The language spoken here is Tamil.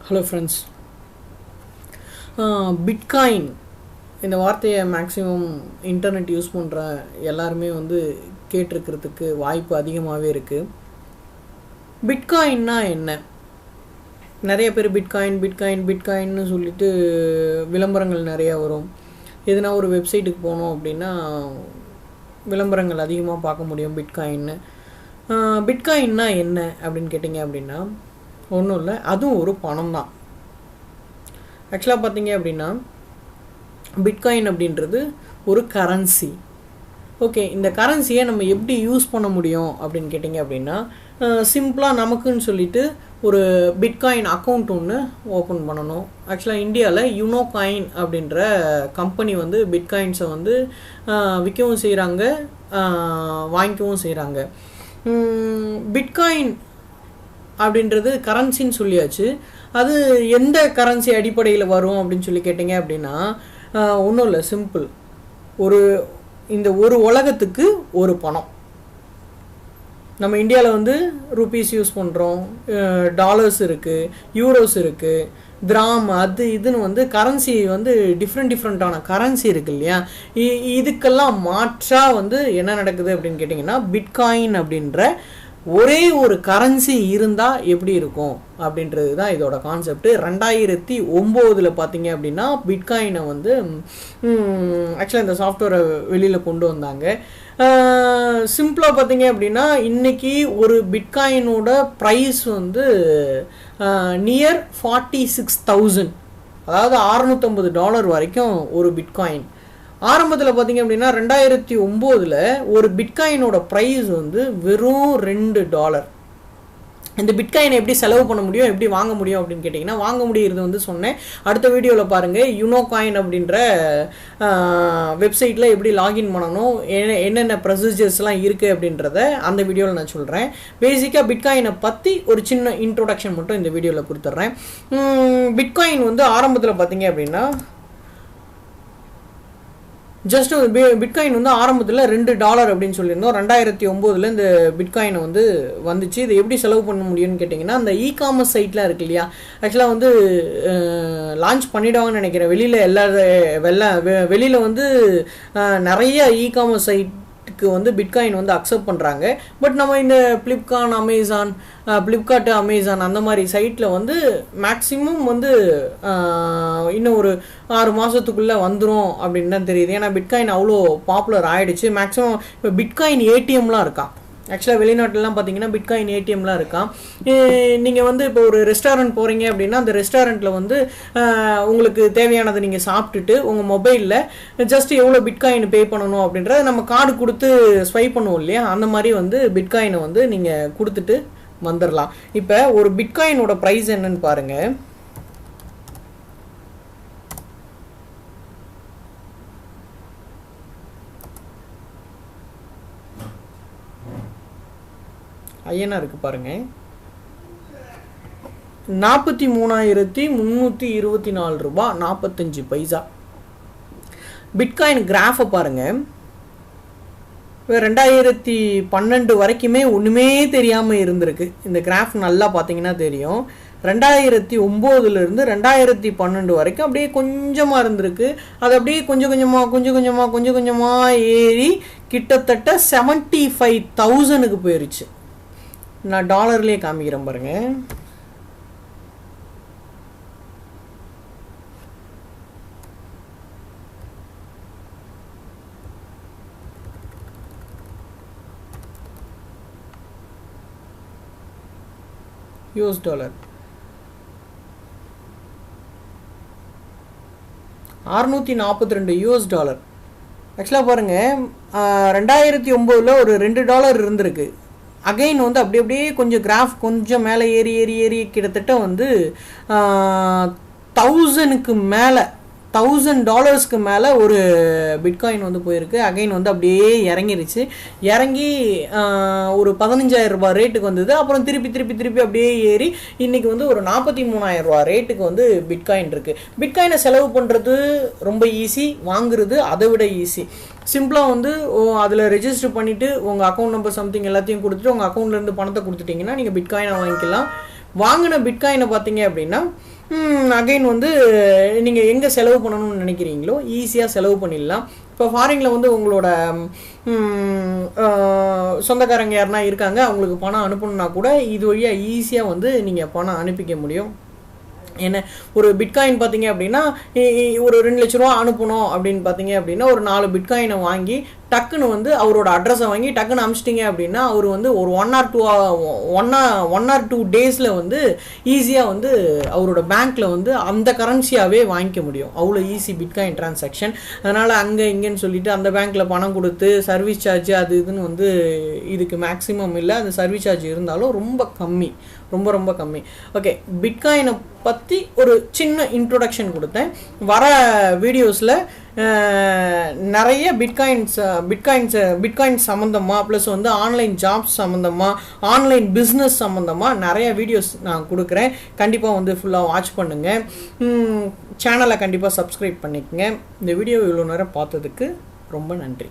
ஹலோ ஃப்ரெண்ட்ஸ், பிட்காயின் இந்த வார்த்தையை மேக்ஸிமம் இன்டர்நெட் யூஸ் பண்ணுற எல்லாருமே கேட்டிருக்கிறதுக்கு வாய்ப்பு அதிகமாகவே இருக்குது. பிட்காயின்னா என்ன? நிறைய பேர் பிட்காயின்னு சொல்லிட்டு விளம்பரங்கள் நிறையா வரும். எதுனா ஒரு வெப்சைட்டுக்கு போனோம் அப்படின்னா விளம்பரங்கள் அதிகமாக பார்க்க முடியும் பிட்காயின்னு. பிட்காயின்னா என்ன அப்படின்னு கேட்டிங்க அப்படின்னா ஒன்றும் இல்லை, அதுவும் ஒரு பணம் தான். ஆக்சுவலாக பார்த்தீங்க அப்படின்னா பிட்காயின் அப்படின்றது ஒரு கரன்சி. ஓகே, இந்த கரன்சியை நம்ம எப்படி யூஸ் பண்ண முடியும் அப்படின்னு கேட்டிங்க அப்படின்னா சிம்பிளாக நமக்குன்னு சொல்லிட்டு ஒரு பிட்காயின் அக்கௌண்ட் ஒன்று ஓப்பன் பண்ணணும். ஆக்சுவலாக இந்தியாவில் யூனோகாயின் அப்படின்ற கம்பெனி பிட்காயின்ஸை விற்கவும் செய்கிறாங்க, வாங்கிக்கவும் செய்கிறாங்க. பிட்காயின் அப்படின்றது கரன்சின்னு சொல்லியாச்சு. அது எந்த கரன்சி அடிப்படையில் வரும் அப்படின்னு சொல்லி கேட்டிங்க அப்படின்னா ஒன்றும் இல்லை, சிம்பிள். இந்த ஒரு உலகத்துக்கு ஒரு பணம். நம்ம இந்தியாவில் ருபீஸ் யூஸ் பண்ணுறோம், டாலர்ஸ் இருக்குது, யூரோஸ் இருக்குது, கிராம், அது இதுன்னு கரன்சி டிஃப்ரெண்ட்டான கரன்சி இருக்குது இல்லையா. இதுக்கெல்லாம் மாற்றாக என்ன நடக்குது அப்படின்னு கேட்டிங்கன்னா பிட்காயின் அப்படின்ற ஒரே ஒரு கரன்சி இருந்தால் எப்படி இருக்கும் அப்படின்றது தான் இதோட கான்செப்ட். 2009 பார்த்தீங்க அப்படின்னா பிட்காயினை ஆக்சுவலாக இந்த சாஃப்ட்வேரை வெளியில் கொண்டு வந்தாங்க. சிம்பிளாக பார்த்தீங்க அப்படின்னா இன்றைக்கி ஒரு பிட்காயினோட ப்ரைஸ் நியர் 46,000, அதாவது $650 வரைக்கும் ஒரு பிட்காயின். ஆரம்பத்தில் பார்த்தீங்க அப்படின்னா 2009 ஒரு பிட்காயினோட ப்ரைஸ் வெறும் $2. இந்த பிட்காயினை எப்படி செலவு பண்ண முடியும், எப்படி வாங்க முடியும் அப்படின்னு கேட்டிங்கன்னா வாங்க முடியுறது சொன்னேன். அடுத்த வீடியோவில் பாருங்கள், யூனோகாயின் அப்படின்ற வெப்சைட்டில் எப்படி லாகின் பண்ணணும், என்னென்ன ப்ரொசீஜர்ஸ்லாம் இருக்குது அப்படின்றத அந்த வீடியோவில் நான் சொல்கிறேன். பேசிக்காக பிட்காயினை பற்றி ஒரு சின்ன இன்ட்ரோடக்ஷன் மட்டும் இந்த வீடியோவில் கொடுத்துட்றேன். பிட்காயின் ஆரம்பத்தில் பார்த்தீங்க அப்படின்னா ஜஸ்ட் பிட்காயின் ஆரம்பத்தில் $2 அப்படின்னு சொல்லியிருந்தோம். 2009 இந்த பிட்காயினை வந்துச்சு. இதை எப்படி செலவு பண்ண முடியும்னு கேட்டிங்கன்னா அந்த இ-காமர்ஸ் சைட்லாம் இருக்கு இல்லையா, ஆக்சுவலாக லான்ச் பண்ணிவிடுவாங்கன்னு நினைக்கிறேன். வெளியில் நிறைய இ-காமர்ஸ் சைட்டுக்கு பிட்காயின் அக்செப்ட் பண்ணுறாங்க. பட் நம்ம இந்த ஃப்ளிப்கார்ட், அமேசான் அந்த மாதிரி சைட்டில் மேக்ஸிமம் இன்னும் ஒரு 6 மாதத்துக்குள்ளே வந்துடும் அப்படின்னு தான் தெரியுது. ஏன்னா பிட்காயின் அவ்வளோ பாப்புலர் ஆகிடுச்சு. மேக்ஸிமம் இப்போ பிட்காயின் ஏடிஎம்லாம் இருக்கான். ஆக்சுவலாக வெளிநாட்டிலலாம் பார்த்தீங்கன்னா பிட்காயின் ஏடிஎம்லாம் இருக்கான். நீங்கள் இப்போ ஒரு ரெஸ்டாரண்ட் போகிறீங்க அப்படின்னா அந்த ரெஸ்டாரண்ட்டில் உங்களுக்கு தேவையானதை நீங்கள் சாப்பிட்டுட்டு உங்கள் மொபைலில் ஜஸ்ட் எவ்வளோ பிட்காயின் பே பண்ணணும் அப்படின்றத நம்ம கார்டு கொடுத்து ஸ்வைப் பண்ணுவோம் இல்லையா, அந்த மாதிரி பிட்காயினை நீங்கள் கொடுத்துட்டு வந்துடலாம். இப்போ ஒரு பிட்காயினோட ப்ரைஸ் என்னன்னு பாருங்கள். ஐயனா இருக்கு பாருங்க, 43,324 ரூபாய் 45 பைசா. பிட்காயின் கிராஃபை பாருங்க, 2012 வரைக்குமே ஒன்றுமே தெரியாமல் இருந்திருக்கு. இந்த கிராஃப் நல்லா பார்த்தீங்கன்னா தெரியும். 2009 2012 வரைக்கும் அப்படியே கொஞ்சமாக இருந்திருக்கு. அது அப்படியே கொஞ்சம் கொஞ்சமாக ஏறி கிட்டத்தட்ட 75,000க்கு போயிருச்சு. நான் டாலர்லேயே காமிக்கிறேன் பாருங்க. US dollar $642. ஆக்சுவலாக பாருங்கள், 2009 ஒரு $2 இருந்திருக்கு. அகைன் அப்படியே கொஞ்சம் கிராஃப் கொஞ்சம் மேலே ஏறி கிட்டத்தட்ட $1,000க்கு மேலே ஒரு பிட்காயின் போயிருக்கு. அகைன் அப்படியே இறங்கிருச்சு. இறங்கி ஒரு $15,000 ரேட்டுக்கு வந்தது. அப்புறம் திருப்பி அப்படியே ஏறி இன்றைக்கி ஒரு $43,000 ரேட்டுக்கு பிட்காயின் இருக்குது. பிட்காயினை செலவு பண்ணுறது ரொம்ப ஈஸி, வாங்குறது அதை விட ஈஸி. சிம்பிளாக அதில் ரெஜிஸ்டர் பண்ணிவிட்டு உங்கள் அக்கௌண்ட் நம்பர் சம்திங் எல்லாத்தையும் கொடுத்துட்டு உங்கள் அக்கௌண்ட்லேருந்து பணத்தை கொடுத்துட்டிங்கன்னா நீங்கள் பிட்காயினை வாங்கிக்கலாம். வாங்கின பிட்காயினை பார்த்தீங்க அப்படின்னா அகைன் வந்து நீங்கள் எங்கே செலவு பண்ணணும்னு நினைக்கிறீங்களோ ஈஸியாக செலவு பண்ணிடலாம். இப்போ ஃபாரினில் வந்து உங்களோட சொந்தக்காரங்க யாருனா இருக்காங்க, அவங்களுக்கு பணம் அனுப்பணுன்னா கூட இது வழியாக ஈஸியாக வந்து நீங்கள் பணம் அனுப்பிக்க முடியும். என்ன ஒரு பிட்காயின் பார்த்தீங்க அப்படின்னா ஒரு 2 லட்ச ரூபா அனுப்பணும் அப்படின்னு பார்த்தீங்க அப்படின்னா ஒரு 4 பிட்காயினை வாங்கி டக்குன்னு வந்து அவரோட அட்ரஸை வாங்கி டக்குன்னு அனுப்பிச்சிட்டிங்க அப்படின்னா அவர் வந்து ஒரு 1 or 2 டேஸில் வந்து ஈஸியாக வந்து அவரோட பேங்க்கில் வந்து அந்த கரன்சியாகவே வாங்கிக்க முடியும். அவ்வளோ ஈஸி பிட்காயின் டிரான்சாக்ஷன். அதனால் அங்கே இங்கேன்னு சொல்லிட்டு அந்த பேங்க்கில் பணம் கொடுத்து சர்வீஸ் சார்ஜ் அது இதுன்னு வந்து இதுக்கு மேக்ஸிமம் இல்லை. அந்த சர்வீஸ் சார்ஜ் இருந்தாலும் ரொம்ப கம்மி, ரொம்ப ரொம்ப கம்மி. ஓகே, பிட்காயினை பற்றி ஒரு சின்ன இன்ட்ரோடக்ஷன் கொடுத்தேன். வர வீடியோஸில் நிறைய பிட்காயின்ஸ் சம்மந்தமாக ப்ளஸ் வந்து ஆன்லைன் ஜாப்ஸ் சம்மந்தமாக ஆன்லைன் பிஸ்னஸ் சம்மந்தமாக நிறைய வீடியோஸ் நான் கொடுக்குறேன். கண்டிப்பாக வந்து ஃபுல்லாக வாட்ச் பண்ணுங்கள். சேனலை கண்டிப்பாக சப்ஸ்கிரைப் பண்ணிக்கங்க. இந்த வீடியோ இவ்வளோ நேரம் பார்த்ததுக்கு ரொம்ப நன்றி.